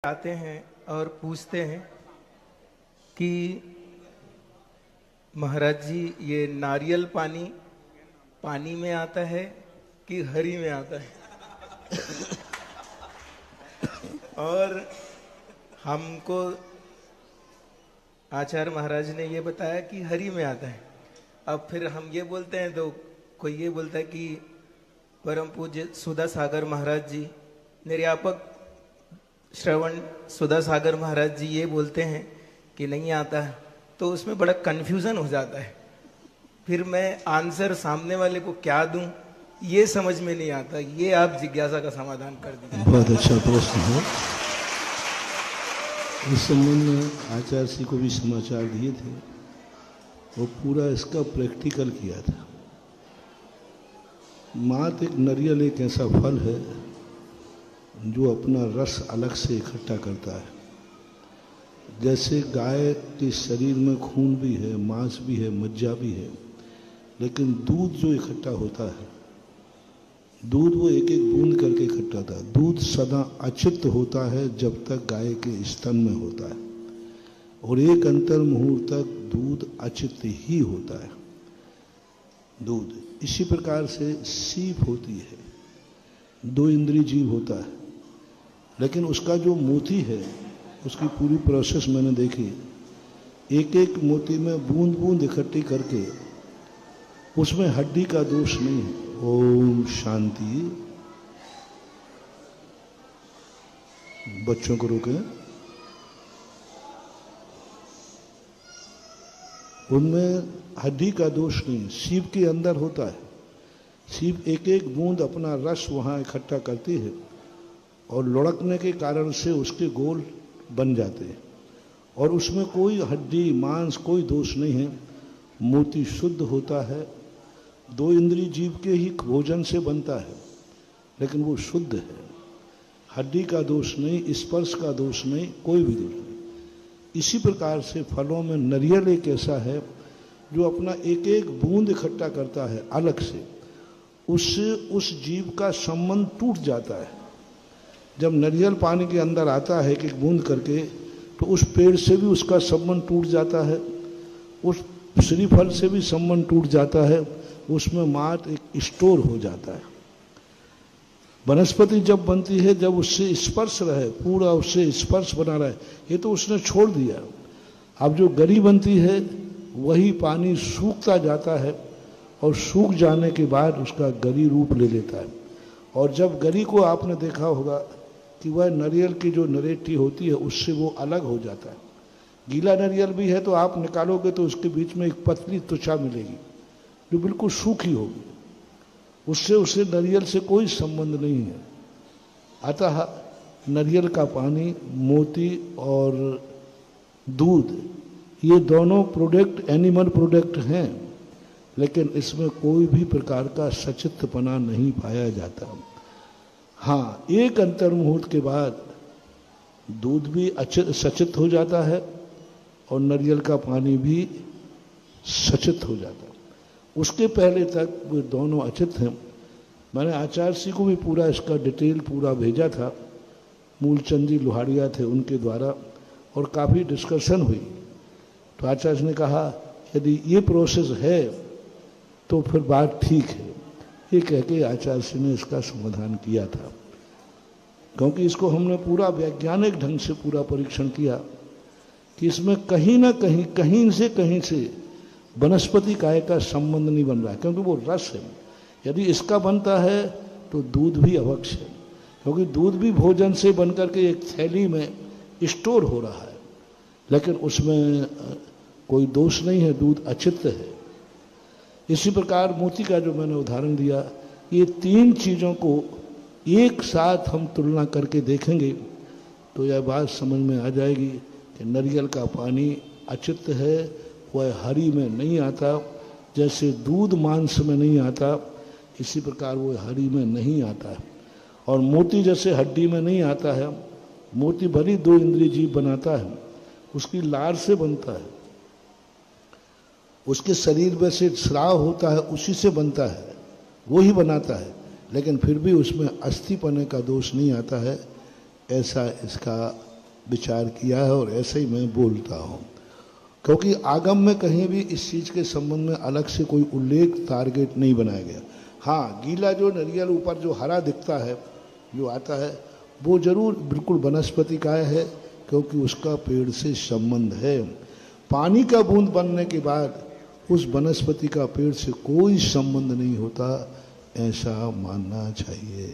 आते हैं और पूछते हैं कि महाराज जी ये नारियल पानी पानी में आता है कि हरी में आता है। और हमको आचार्य महाराज ने ये बताया कि हरी में आता है। अब फिर हम ये बोलते हैं तो कोई ये बोलता है कि परम पूज्य सुधा सागर महाराज जी, निर्यापक श्रवण सुधा सागर महाराज जी ये बोलते हैं कि नहीं आता है, तो उसमें बड़ा कंफ्यूजन हो जाता है। फिर मैं आंसर सामने वाले को क्या दूं ये समझ में नहीं आता। ये आप जिज्ञासा का समाधान कर दीजिए। बहुत अच्छा प्रश्न है। इस संबंध में आचार्य जी को भी समाचार दिए थे, वो पूरा इसका प्रैक्टिकल किया था। मात एक नारियल एक ऐसा फल है जो अपना रस अलग से इकट्ठा करता है। जैसे गाय के शरीर में खून भी है, मांस भी है, मज्जा भी है, लेकिन दूध जो इकट्ठा होता है, दूध वो एक एक बूंद करके इकट्ठा होता है। दूध सदा अचित्त होता है जब तक गाय के स्तन में होता है, और एक अंतर मुहूर्त तक दूध अचित्त ही होता है। दूध इसी प्रकार से सीप होती है, दो इंद्रिय जीव होता है, लेकिन उसका जो मोती है उसकी पूरी प्रोसेस मैंने देखी। एक एक मोती में बूंद बूंद इकट्ठी करके, उसमें हड्डी का दोष नहीं है। ओम शांति। बच्चों को रोके। उनमें हड्डी का दोष नहीं, सीप के अंदर होता है। सीप एक एक बूंद अपना रस वहां इकट्ठा करती है और लुढ़कने के कारण से उसके गोल बन जाते हैं, और उसमें कोई हड्डी मांस कोई दोष नहीं है। मोती शुद्ध होता है, दो इंद्रिय जीव के ही भोजन से बनता है, लेकिन वो शुद्ध है। हड्डी का दोष नहीं, स्पर्श का दोष नहीं, कोई भी दोष नहीं। इसी प्रकार से फलों में नारियल एक ऐसा है जो अपना एक एक बूंद इकट्ठा करता है अलग से। उससे उस जीव का संबंध टूट जाता है। जब नारियल पानी के अंदर आता है एक एक बूंद करके, तो उस पेड़ से भी उसका संबंध टूट जाता है, उस श्रीफल से भी संबंध टूट जाता है, उसमें मात एक स्टोर हो जाता है। वनस्पति जब बनती है, जब उससे स्पर्श रहे, पूरा उससे स्पर्श बना रहे, ये तो उसने छोड़ दिया। अब जो गरी बनती है वही पानी सूखता जाता है, और सूख जाने के बाद उसका गरी रूप ले लेता है। और जब गरी को आपने देखा होगा कि वह नारियल की जो नरेटी होती है उससे वो अलग हो जाता है। गीला नारियल भी है तो आप निकालोगे तो उसके बीच में एक पतली त्वचा मिलेगी जो बिल्कुल सूखी होगी, उससे उसे नारियल से कोई संबंध नहीं है। अतः नारियल का पानी, मोती और दूध, ये दोनों प्रोडक्ट एनिमल प्रोडक्ट हैं, लेकिन इसमें कोई भी प्रकार का सचित्तपना नहीं पाया जाता। हाँ, एक अंतर मुहूर्त के बाद दूध भी सचित हो जाता है और नारियल का पानी भी सचित हो जाता है। उसके पहले तक वो दोनों अचित हैं। मैंने आचार्य जी को भी पूरा इसका डिटेल पूरा भेजा था, मूलचंद जी लोहाड़िया थे उनके द्वारा, और काफ़ी डिस्कशन हुई। तो आचार्य ने कहा यदि ये प्रोसेस है तो फिर बात ठीक है। ये कह के आचार्य जी ने इसका समाधान किया था, क्योंकि इसको हमने पूरा वैज्ञानिक ढंग से पूरा परीक्षण किया कि इसमें कहीं ना कहीं से वनस्पति काय का संबंध नहीं बन रहा है, क्योंकि वो रस है। यदि इसका बनता है तो दूध भी अवश्य है, क्योंकि दूध भी भोजन से बनकर के एक थैली में स्टोर हो रहा है, लेकिन उसमें कोई दोष नहीं है, दूध अचित्त है। इसी प्रकार मोती का जो मैंने उदाहरण दिया, ये तीन चीज़ों को एक साथ हम तुलना करके देखेंगे तो यह बात समझ में आ जाएगी कि नारियल का पानी अचित्त है, वह हरी में नहीं आता। जैसे दूध मांस में नहीं आता, इसी प्रकार वो हरी में नहीं आता है। और मोती जैसे हड्डी में नहीं आता है, मोती भली दो इंद्रिय जीव बनाता है, उसकी लार से बनता है, उसके शरीर में से स्राव होता है, उसी से बनता है, वो ही बनाता है, लेकिन फिर भी उसमें अस्थिपने का दोष नहीं आता है। ऐसा इसका विचार किया है और ऐसे ही मैं बोलता हूँ, क्योंकि आगम में कहीं भी इस चीज़ के संबंध में अलग से कोई उल्लेख टारगेट नहीं बनाया गया। हाँ, गीला जो नारियल ऊपर जो हरा दिखता है, जो आता है, वो जरूर बिल्कुल वनस्पति का है, क्योंकि उसका पेड़ से संबंध है। पानी का बूंद बनने के बाद उस वनस्पति का पेड़ से कोई संबंध नहीं होता, ऐसा मानना चाहिए।